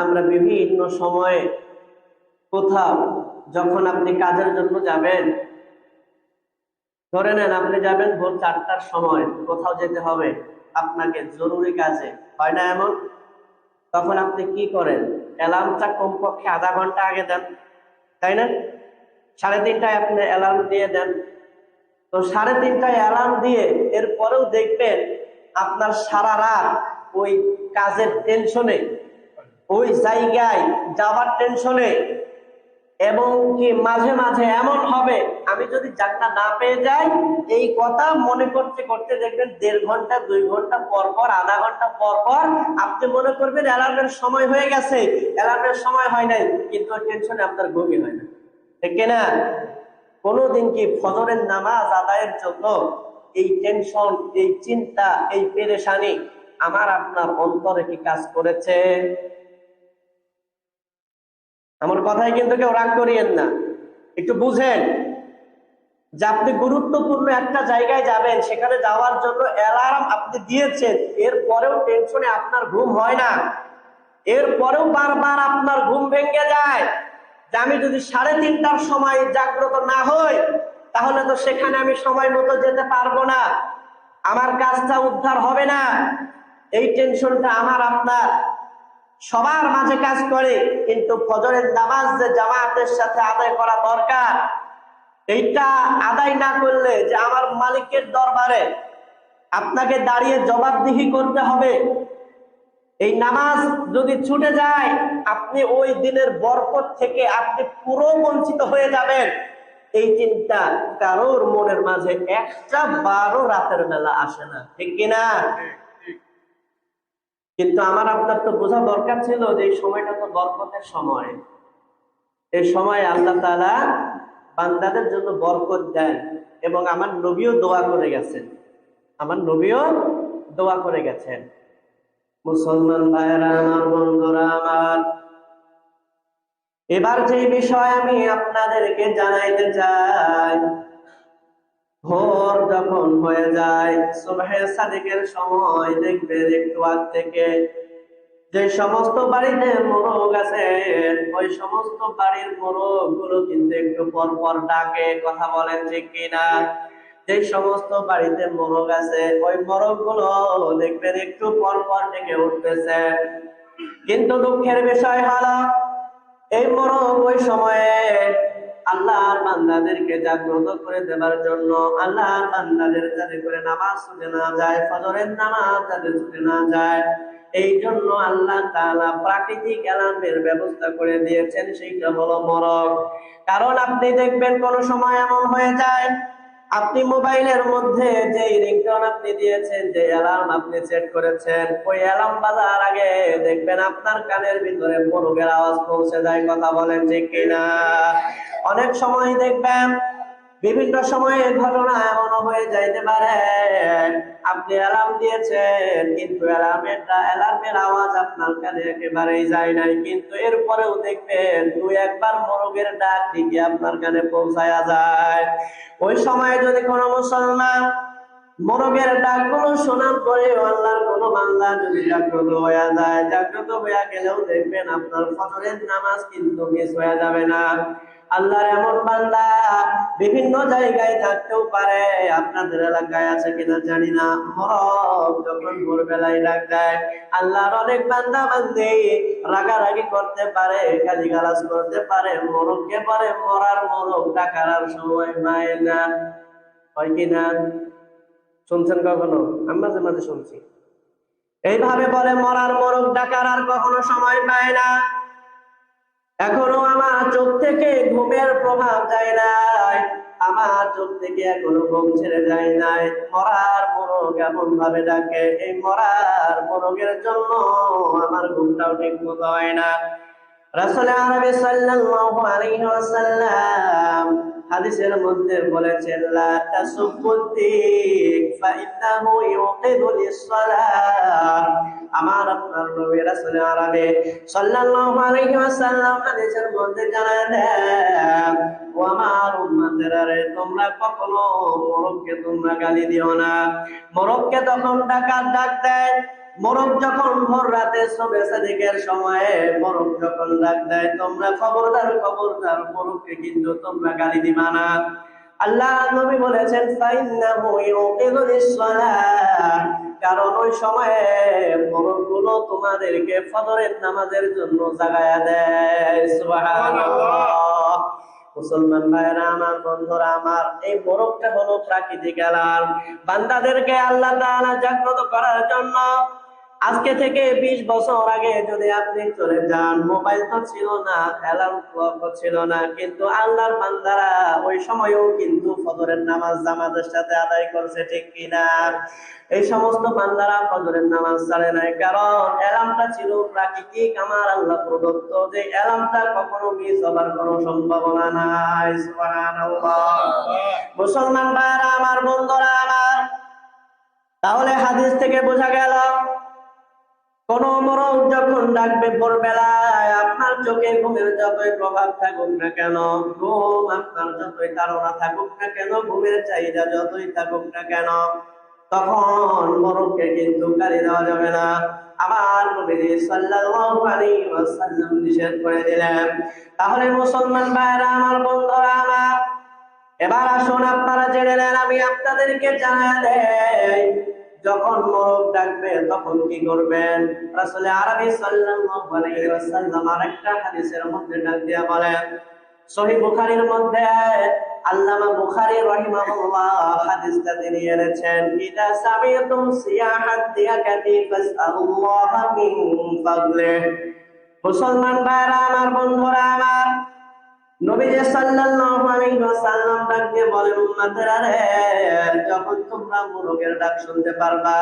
আমরা বিভিন্ন সময়ে কোথাও যখন আপনি কাজের জন্য যাবেন, ধরে নেন আপনি যাবেন ভোর 4টার সময়, কোথাও যেতে হবে আপনাকে জরুরি কাজে, হয় না এমন? তখন আপনি কি করেন? অ্যালার্মটা কমপক্ষে আধা ঘন্টা আগে দেন, তাই না? 3:30টায় আপনি অ্যালার্ম দিয়ে দেন। তো 3:30টায় অ্যালার্ম দিয়ে এরপরেও দেখবেন আপনার সারা রাত ওই কাজের টেনশনে, ওই জায়গায় যাওয়ার টেনশনে, এবং কি মাঝে মাঝে এমন হবে আমি যদি জায়গা না পেয়ে যাই, এই কথা মনে করতে করতে দেখবেন 1.5 ঘন্টা 2 ঘন্টা পর পর, আধা ঘন্টা পর পর আপনি মনে করবেন অ্যালার্মের সময় হয়ে গেছে, অ্যালার্মের সময় হয় নাই, কিন্তু ওই টেনশনে আপনার ঘুমই হয় না, ঠিক কিনা? কোনোদিন কি ফজরের নামাজ আদায়ের জন্য এই টেনশন, এই চিন্তা, এই পেরেশানি আমার আপনার অন্তরে কি কাজ করেছে? আমার কথাই কিন্তু কেউ রাগ করিয়েন না, একটু বুঝেন যে আপনি গুরুত্বপূর্ণ একটা জায়গায় যাবেন, সেখানে যাওয়ার জন্য অ্যালার্ম আপনি দিয়েছেন, এরপরেও টেনশনে আপনার ঘুম হয় না, এরপরেও বারবার আপনার ঘুম ভেঙে যায় যে আমি যদি 3:30টার সময় জাগ্রত না হই, তাহলে তো সেখানে আমি সময় মতো যেতে পারবো না, আমার কাজটা উদ্ধার হবে না। এই টেনশনটা আমার আপনার সবার মাঝে কাজ করে, কিন্তু ফজরের নামাজ যে জামাতের সাথে আদায় করা দরকার, এইটা আদায় না করলে যে আমার মালিকের দরবারে আপনাকে দাঁড়িয়ে জবাবদিহি করতে হবে, এই নামাজ যদি ছুটে যায় আপনি ওই দিনের বরকত থেকে আপনি পুরো বঞ্চিত হয়ে যাবেন, এই চিন্তা কারোর মনের মাঝে একটা বারো রাতের বেলা আসে না, ঠিক কিনা? কিন্তু আমার আপনার তো বোঝা দরকার ছিল যে এই সময়টা তো বরকতের সময়, এই সময় আল্লাহ তাআলা বান্দাদের জন্য বরকত দেন, এবং আমার নবীও দোয়া করে গেছেন, আমার নবীও দোয়া করে গেছেন। মুসলমান ভাইরা আমার, বন্ধুরা আমার, এবার যে বিষয় আমি আপনাদেরকে জানাইতে চাই, ভোর যখন হয়ে যায় সুবহে সাদিকের সময়, দেখবেন একটু আগ থেকে যে সমস্ত বাড়িতে মোরগ আছে, ওই সমস্ত বাড়ির মোরগ গুলো কিন্তু একটু পর পর ডাকে, কথা বলেন ঠিক কিনা? যে সমস্ত বাড়িতে মোরগ আছে ওই মোরগ গুলো দেখবেন একটু পর পর ডেকে উঠতেছে, কিন্তু দুঃখের বিষয় হলো এই মোরগ ওই সময়ে আল্লাহর বান্দাদেরকে জাগ্রত করে দেবার জন্য, আল্লাহর বান্দাদের যাতে করে নামাজ ছুটে না যায়, ফজরের নামাজ যাতে ছুটে না যায়, এই জন্য আল্লাহ তাআলা প্রাকৃতিক অ্যালার্মের ব্যবস্থা করে দিয়েছেন, সেইটা হলো মোরগ। কারণ আপনি দেখবেন কোন সময় এমন হয়ে যায় আপনি মোবাইলের মধ্যে যে রিংটোন আপনি দিয়েছেন, যে অ্যালার্ম আপনি সেট করেছেন, ওই অ্যালার্ম বাজার আগে দেখবেন আপনার কানের ভিতরে মোরগের আওয়াজ পৌঁছে যায়, কথা বলেন ঠিক কিনা? অনেক সময় দেখবেন বিভিন্ন সময়ে ঘটনা এমনও হয়ে যাইতে পারে আপনি অ্যালার্ম দিয়েছেন কিন্তু অ্যালার্মের আওয়াজ আপনার কানে একেবারেই যায় নাই, কিন্তু এরপরেও দেখবেন 2-1 বার মোরগের ডাক ঠিকই আপনার কানে পৌঁছায়া যায়। ওই সময় যদি কোনো মুসলমান মোরগের ডাকগুলো শোনার পরে আল্লাহর কোনো বান্দা যদি জাগ্রত হয়ে যায়, জাগ্রত হয়ে গেলেও দেখবেন আপনার ফজরের নামাজ কিন্তু মিস হয়ে যাবে না। আল্লাহর এমন বান্দা বিভিন্ন জায়গায় থাকতেও পারে, আপনাদের এলাকায় আছে কিনা জানি না, মোরগ যখন ভোরবেলায় ডাক দেয়, আল্লাহর অনেক বান্দা বান্দি রাগারাগি করতে পারে, গালিগালাজ করতে পারে, মোরগকে পারে মরার মোরগ ডাকার আর সময় পায় না, হয় কিনা? শুনছেন কখনো? আমি মাঝে মাঝে শুনছি এইভাবে বলে মরার মোরগ ডাকার আর কখনো সময় পায় না। এখনো আমার চোখ থেকে ঘুমের প্রভাব যায় নাই, আমার চোখ থেকে এখনো ঘুম ছেড়ে যায় নাই, মরার মোরগ এমন ভাবে ডাকে, এই মরার মোরগের জন্য আমার ঘুমটাও ঠিক মতো হয় না। রাসূল আরবি সাল্লাল্লাহু আলাইহি ওয়াসাল্লাম হাদিসের মধ্যে বলেছেন, লা তাসুবুদ্দিক ফাইন্নাহু ইউকিদু লিস-সালাহ। আমার আপনার নবী রাসূল আরবি সাল্লাল্লাহু আলাইহি ওয়াসাল্লাম হাদিসের মধ্যে জানায় দেন, ও আমার উম্মতেরা রে, তোমরা কখনো মোরগকে তোমরা গালি দিও না। মোরগকে তখন ডাক দেয় মোরগ যখন ভোর রাতে শোবে সাদিকের সময়ে মোরগ যখন ডাক দেয়, তোমরা খবরদার খবরদার মোরগকে কিন্তু তোমরা গালি দিবা না। আল্লাহ নবী বলেছেন ফাইন্নাহু ইউকিযুলিস সালাহ, কারণ ওই সময়ে মোরগগুলো তোমাদেরকে ফজরের নামাজের জন্য জাগায়া দেয়। সুবহানাল্লাহ। মুসলমান ভাইরা আমার, বন্ধুরা আমার, এই মোরগটা হলো প্রাকৃতিক অ্যালার্ম বান্দাদেরকে আল্লাহ তাআলা জাগ্রত করার জন্য। আজকে থেকে 20 বছর আগে যদি আপনি চলে যান, মোবাইল তো ছিল না, অ্যালার্ম ক্লক ছিল না, কিন্তু আল্লাহর বান্দারা ওই সময়েও কিন্তু ফজরের নামাজ জামাতের সাথে আদায় করছে, ঠিক কিনা? এই সমস্ত বান্দারা ফজরের নামাজ ছাড়ে নাই, কারণ অ্যালার্মটা ছিল প্রাকৃতিক, আমার আল্লাহ প্রদত্ত, যে অ্যালার্মটা কখনো মিস হবার কোনো সম্ভাবনা নাই। সুবহানাল্লাহ। মুসলমান ভাইরা আমার, বন্ধুরা আমার, তাহলে হাদিস থেকে বোঝা গেল কোন মোরগ যখন ডাকবে ভোরবেলায়, আপনার চোখে ঘুমের যতই প্রভাব থাকুক না কেন, ঘুম আপনার যতই তাড়না থাকুক না কেন, ঘুমের চাহিদা যতই থাকুক না কেন, তখন মোরগকে কিন্তু গালি দেওয়া যাবে না। আমার নবী সাল্লাল্লাহু আলাইহি ওয়াসাল্লাম নিষেধ করে দিলেন। তাহলে মুসলমান ভাইরা আমার, বন্ধুরা আমার, এবার আসুন আপনারা জেনে নেন, আমি আপনাদেরকে জানাই দেই, যখন মোরগ ডাকবে তখন কি করবেন। রাসূল আরবি সাল্লাল্লাহু আলাইহি ওয়াসাল্লাম আরেকটা হাদিসের মধ্যে ডাক দিয়া বলেন, সহিহ বুখারীর মধ্যে আল্লামা বুখারী রাহিমাহুল্লাহ হাদিসটা তিনি এনেছেন, ইদা সামিতুম সিয়াহাত দিয়াকাতি ফাসআলুল্লাহ মিন ফাদলিহি। মুসলমান ভাইরা আমার, বন্ধুরা আমার, নবীজি সাল্লাল্লাহু আলাইহি ওয়াসাল্লাম ডাক দিয়ে বলেন, উম্মতেরা রে, যখন তোমরা মোরগের ডাক শুনতে পারবা,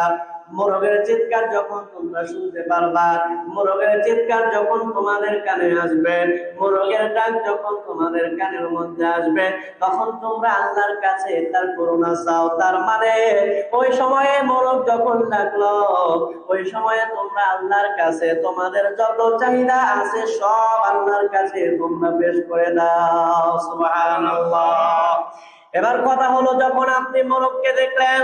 মোরগের চিৎকার যখন তোমরা শুনতে পারবা, মোরগের চিৎকার যখন তোমাদের কানে আসবে, মোরগের ডাক যখন তোমাদের কানের মধ্যে আসবে, তখন তোমরা আল্লাহর কাছে তার করুণা চাও। তার মানে ওই সময়ে মোরগ যখন ডাকলো, ওই সময়ে তোমরা আল্লাহর কাছে তোমাদের যত চাহিদা আছে সব আল্লাহর কাছে তোমরা পেশ করে দাও। সুবহানাল্লাহ। এবার কথা হলো, যখন আপনি মোরগকে দেখলেন,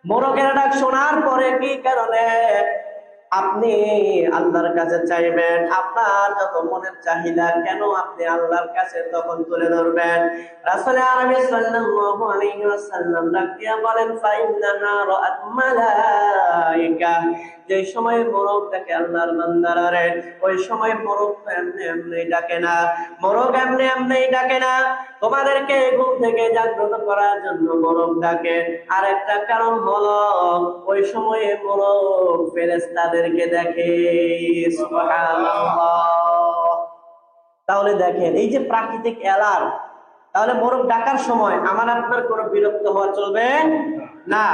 মোরগের ডাক শোনার পরে কি কারণে আপনি আল্লাহর কাছে চাইবেন? আপনার যত মনের চাহিদা কেন আপনি আল্লাহর কাছে তখন তুলে ধরবেন। রাসূল আরবি সাল্লাল্লাহু আলাইহি ওয়াসাল্লাম রাকিয়া বলেন, ফাইন্নাহা রাআত মালায়েকা, যে সময় মোরগ ডাকে আল্লাহর বান্দারা রে, ওই সময় মোরগ এমনি এমনি ডাকে না, মোরগ এমনি এমনি ডাকে না, তোমাদেরকে ঘুম থেকে জাগ্রত করার জন্য মোরগ ডাকে। আর একটা কারণ হলো, ওই সময়ে মোরগ ফেরেশতাদেরকে দেখে। সুবহানাল্লাহ। তাহলে দেখেন, এই যে প্রাকৃতিক অ্যালার্ম, তাহলে মোরগ ডাকার সময় আমার আপনার কোনো বিরক্ত হওয়া চলবে না,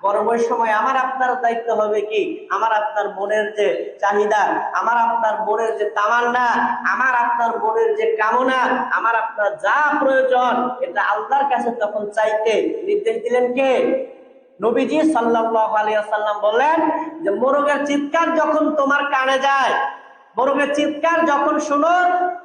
বরং ওই সময় আমার আপনার দায়িত্ব হবে কি, আমার আপনার মনের যে চাহিদা, আমার আপনার মনের যে তামান্না, আমার আপনার মনের যে কামনা, আমার আপনার যা প্রয়োজন, এটা আল্লাহর কাছে তখন চাইতে নির্দেশ দিলেন কে? নবীজি সাল্লাল্লাহু আলাইহি ওয়াসাল্লাম বললেন যে মোরগের চিৎকার যখন তোমার কানে যায়, মোরগের চিৎকার যখন শুনো,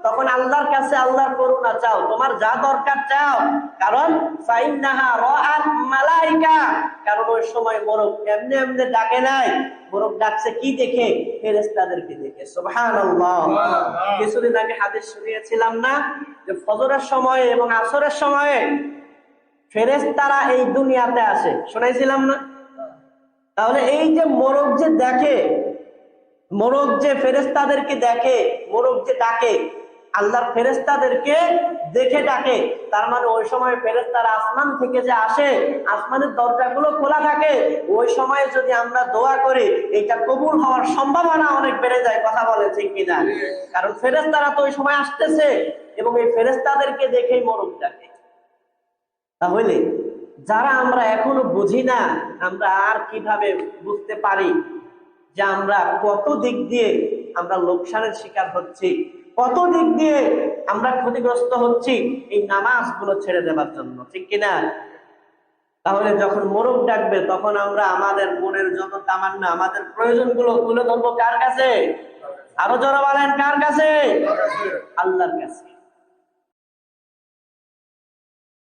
তখন আল্লাহর কাছে আল্লাহর করুণা চাও, তোমার যা দরকার চাও, কারণ ফাইন্নাহা রাআত মালায়েকা, কারণ ওই সময় মোরগ এমনি এমনি ডাকে নাই, মোরগ ডাকছে কি দেখে? ফেরেশতাদেরকে দেখে। সুবহানাল্লাহ। কিছুদিন আগে হাদিস শুনিয়েছিলাম না, যে ফজরের সময় এবং আসরের সময়ে ফেরেশতারা এই দুনিয়াতে আসে, শুনাইছিলাম না? তাহলে এই যে মোরগ যে দেখে, মোরগ যে ফেরেশতাদেরকে দেখে, মোরগ যে ডাকে, আল্লাহর ফেরেশতাদেরকে দেখে ডাকে, তার মানে ওই সময় ফেরেশতারা আসমান থেকে যে আসে, আসমানের দরজাগুলো খোলা থাকে, ওই সময় যদি আমরা দোয়া করি, এটা কবুল হওয়ার সম্ভাবনা অনেক বেড়ে যায়। কথা বলে ঠিক কিনা? কারণ ফেরেশতারা তো ওই সময় আসতেছে, এবং এই ফেরেশতাদেরকে দেখেই মোরগ ডাকে। তাহলে যারা আমরা এখনো বুঝি না, আমরা আর কিভাবে বুঝতে পারি যে আমরা কত দিক দিয়ে আমরা লোকসানের শিকার হচ্ছি, কত দিক দিয়ে আমরা ক্ষতিগ্রস্ত হচ্ছি এই নামাজগুলো ছেড়ে দেওয়ার জন্য, ঠিক কিনা? তাহলে যখন মোরগ ডাকবে, তখন আমরা আমাদের মনের যত তামান্না, আমাদের প্রয়োজনগুলো তুলে ধরবো কার কাছে? আরো জোরে বলেন, কার কাছে? আল্লাহর কাছে।